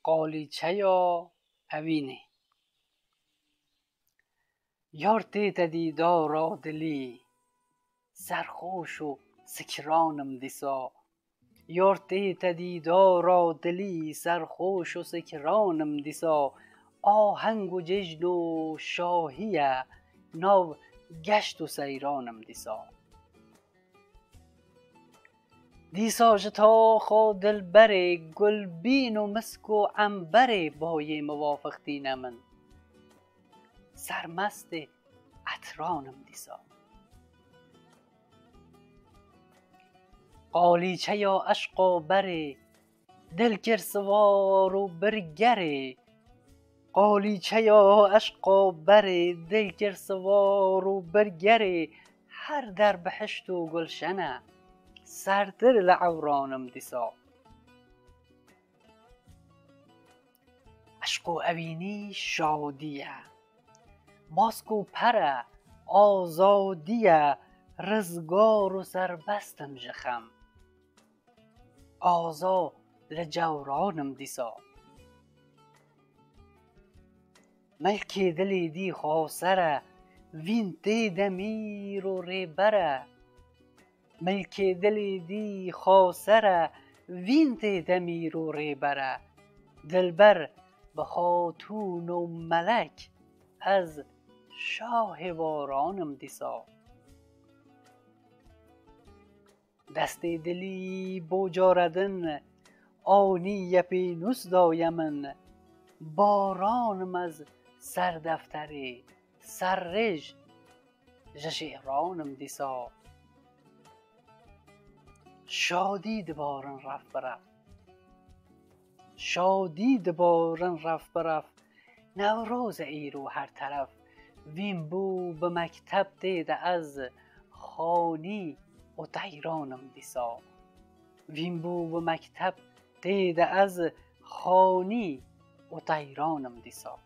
قالیچه یا اوینه. یار دیت دیدارا دلی سرخوش و سکرانم دیسا. یار دیت دیدارا دلی سرخوش و سکرانم دیسا. آهنگ و جژن و شاهیه ناو گشت و سیرانم دیسا. دیسا جتا خو دلبر گلبین و مسک و عنبر بای موافق دینه من سرمست عطرانم دیسا. قالیچه یا عشق بر دل گر سوار و برگره. قالیچه یا عشق بر دل گر سوار و برگره. هر در بهشت و گلشنه سردر لعورانم دیسا. عشق و اوینی شادیه ماسک و پره آزادیه. رزگار و سربستم جخم آزا لجورانم دیسا. ملکی دلی دی خاسره وین دی دمیر و ریبره. ملکی دلی دی خاسره وین دی دمیر و ریبره. دلبر به خاتون و ملک از شاه وارانم دیسا. دستی دلی بوجاردن آنی یپینوس دایمن. بارانم از سردفتری سررج جشیرانم دیسا. شادی دبارن رفت برفت شادی دبارن رفت برفت. نوروز ایرو هر طرف وین بو به مکتب دیده از خانی و دیرانم دیسا. وین بو به مکتب دیده از خانی و دیرانم دیسا.